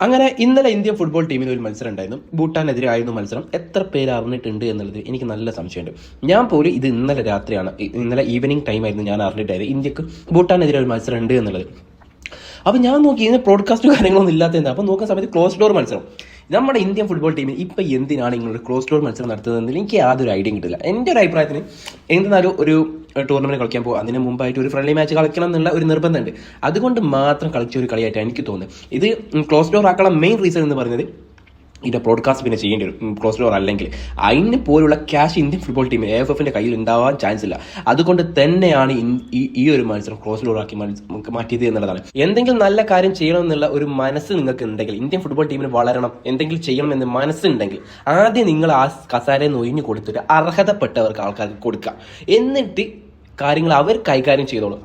അങ്ങനെ ഇന്നലെ Indian football ടീമിന് ഒരു മത്സരം ഉണ്ടായിരുന്നു. ഭൂട്ടാനെതിരായിരുന്നു മത്സരം. എത്ര പേര് അറിഞ്ഞിട്ടുണ്ട് എന്നുള്ളത് എനിക്ക് നല്ല സംശയമുണ്ട്. ഞാൻ പോലും ഇത് ഇന്നലെ രാത്രിയാണ്, ഇന്നലെ ഈവനിങ് ടൈം ആയിരുന്നു ഞാൻ അറിഞ്ഞിട്ടായിരുന്നു ഇന്ത്യക്ക് ഭൂട്ടാനെതിരെ ഒരു മത്സരം ഉണ്ട് എന്നുള്ളത്. അപ്പോൾ ഞാൻ നോക്കി ഇതിന് ബ്രോഡ്കാസ്റ്റും കാര്യങ്ങളൊന്നും ഇല്ലാത്തത്. അപ്പോൾ നോക്കുന്ന സമയത്ത് ക്ലോസ് ഡോർ മത്സരം. നമ്മുടെ ഇന്ത്യൻ ഫുട്ബോൾ ടീമിൽ ഇപ്പം എന്തിനാണ് ഇങ്ങനെ ക്ലോസ് ഡോർ മത്സരം നടത്തുന്നതെന്ന് എനിക്ക് യാതൊരു ഐഡിയ കിട്ടില്ല. എൻ്റെ ഒരു അഭിപ്രായത്തിന് എന്തെന്നാലും ഒരു ടൂർണമെന്റ് കളിക്കാൻ പോകും, അതിന് മുമ്പായിട്ട് ഒരു ഫ്രണ്ട്ലി മാച്ച് കളിക്കണം എന്നുള്ള ഒരു നിർബന്ധമുണ്ട്. അതുകൊണ്ട് മാത്രം കളിച്ച ഒരു കളിയായിട്ടാണ് എനിക്ക് തോന്നുന്നത്. ഇത് ക്ലോസ് ഡോർ ആക്കാനുള്ള മെയിൻ റീസൺ എന്ന് പറയുന്നത് ഇതിൻ്റെ ബ്രോഡ്കാസ്റ്റ് പിന്നെ ചെയ്യേണ്ടി വരും. ക്ലോസ് ഡോർ അല്ലെങ്കിൽ അതിന് പോലുള്ള ക്യാഷ് ഇന്ത്യൻ ഫുട്ബോൾ ടീം AFFന്റെ കയ്യിൽ ഉണ്ടാവാൻ ചാൻസ് ഇല്ല. അതുകൊണ്ട് തന്നെയാണ് ഈ ഒരു മത്സരം ക്ലോസ് ഡോർ ആക്കി മാറ്റിയത് എന്നുള്ളതാണ്. എന്തെങ്കിലും നല്ല കാര്യം ചെയ്യണം എന്നുള്ള ഒരു മനസ്സ് നിങ്ങൾക്ക് ഉണ്ടെങ്കിൽ, ഇന്ത്യൻ ഫുട്ബോൾ ടീമിന് വളരണം, എന്തെങ്കിലും ചെയ്യണം എന്ന് മനസ്സുണ്ടെങ്കിൽ ആദ്യം നിങ്ങൾ ആ കസാരയെ നൊയിഞ്ഞു കൊടുത്തിട്ട് അർഹതപ്പെട്ടവർക്ക് ആൾക്കാർക്ക് കൊടുക്കുക. എന്നിട്ട് കാര്യങ്ങൾ അവർ കൈകാര്യം ചെയ്തോളൂ.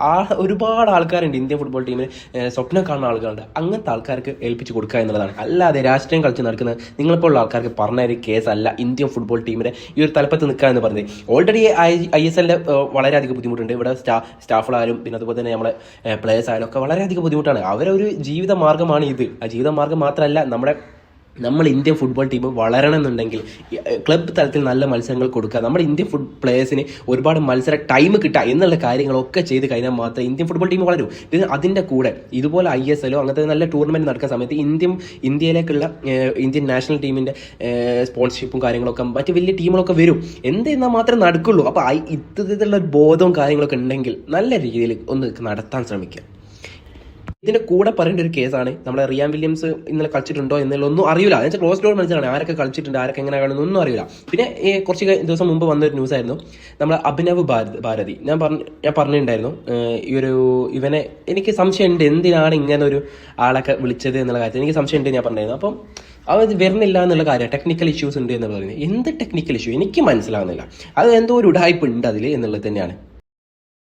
ഒരുപാട് ആൾക്കാരുണ്ട് ഇന്ത്യൻ ഫുട്ബോൾ ടീമിന് സ്വപ്നം കാണുന്ന ആളുകളുണ്ട്. അങ്ങനത്തെ ആൾക്കാർക്ക് ഏൽപ്പിച്ച് കൊടുക്കുക എന്നുള്ളതാണ്. അല്ലാതെ രാഷ്ട്രീയം കളിച്ച് നടക്കുന്നത് നിങ്ങളിപ്പോൾ ഉള്ള ആൾക്കാർക്ക് പറഞ്ഞ ഒരു കേസല്ല ഇന്ത്യൻ ഫുട്ബോൾ ടീമിനെ ഈ ഒരു തലപ്പത്ത് നിൽക്കുക എന്ന് പറഞ്ഞത്. ഓൾറെഡി ISL വളരെയധികം ബുദ്ധിമുട്ടുണ്ട്. ഇവിടെ സ്റ്റാഫുകളായാലും പിന്നെ അതുപോലെ തന്നെ നമ്മളെ പ്ലേയേഴ്സ് ആയാലും ഒക്കെ വളരെയധികം ബുദ്ധിമുട്ടാണ്. അവരൊരു ജീവിത മാർഗ്ഗമാണ് ഇത്. ആ ജീവിത മാർഗ്ഗം മാത്രമല്ല, നമ്മൾ ഇന്ത്യൻ ഫുട്ബോൾ ടീം വളരണമെന്നുണ്ടെങ്കിൽ ക്ലബ്ബ് തലത്തിൽ നല്ല മത്സരങ്ങൾ കൊടുക്കുക, നമ്മുടെ ഇന്ത്യൻ പ്ലേയേഴ്സിന് ഒരുപാട് മത്സര ടൈം കിട്ടുക എന്നുള്ള കാര്യങ്ങളൊക്കെ ചെയ്ത് കഴിഞ്ഞാൽ മാത്രമേ ഇന്ത്യൻ ഫുട്ബോൾ ടീം വളരൂ. പിന്നെ അതിൻ്റെ കൂടെ ഇതുപോലെ ISL അങ്ങനത്തെ നല്ല ടൂർണമെൻറ്റ് നടക്കുന്ന സമയത്ത് ഇന്ത്യയിലേക്കുള്ള ഇന്ത്യൻ നാഷണൽ ടീമിൻ്റെ സ്പോൺസർഷിപ്പും കാര്യങ്ങളൊക്കെ മറ്റ് വലിയ ടീമുകളൊക്കെ വരും. എന്നാൽ മാത്രമേ നടക്കുള്ളൂ. അപ്പോൾ ഇത്തരത്തിലുള്ള ബോധവും കാര്യങ്ങളൊക്കെ ഉണ്ടെങ്കിൽ നല്ല രീതിയിൽ ഒന്ന് നടത്താൻ ശ്രമിക്കുക. ഇതിന്റെ കൂടെ പറയേണ്ട ഒരു കേസാണ് നമ്മളെ റിയാൻ വില്യംസ് ഇന്നലെ കളിച്ചിട്ടുണ്ടോ എന്നുള്ളതൊന്നും അറിയില്ല. എന്നുവെച്ചാൽ ക്ലോസ് ഡോർ മത്സരമാണ്, ആരൊക്കെ കളിച്ചിട്ടുണ്ട്, ആരൊക്കെ എങ്ങനെ കാണുന്നൊന്നും അറിയില്ല. പിന്നെ കുറച്ച് ദിവസം മുമ്പ് വന്നൊരു ന്യൂസ് ആയിരുന്നു, നമ്മളെ അഭിനവ് ഭാരതി. ഞാൻ പറഞ്ഞിട്ടുണ്ടായിരുന്നു ഇവനെ എനിക്ക് സംശയമുണ്ട് എന്തിനാണ് ഇങ്ങനെ ഒരു ആളൊക്കെ വിളിച്ചത് എന്നുള്ള കാര്യത്തിൽ എനിക്ക് സംശയമുണ്ട് ഞാൻ പറഞ്ഞിരുന്നു. അപ്പം അത് വരുന്നില്ല എന്നുള്ള കാര്യം, ടെക്നിക്കൽ ഇഷ്യൂസ് ഉണ്ട് എന്ന് പറയുന്നത്. എന്ത് ടെക്നിക്കൽ ഇഷ്യൂ എനിക്ക് മനസ്സിലാവുന്നില്ല. അത് എന്തോ ഒരു ഉടായ്പ ഉണ്ട് അതിൽ എന്നുള്ളത് തന്നെയാണ്.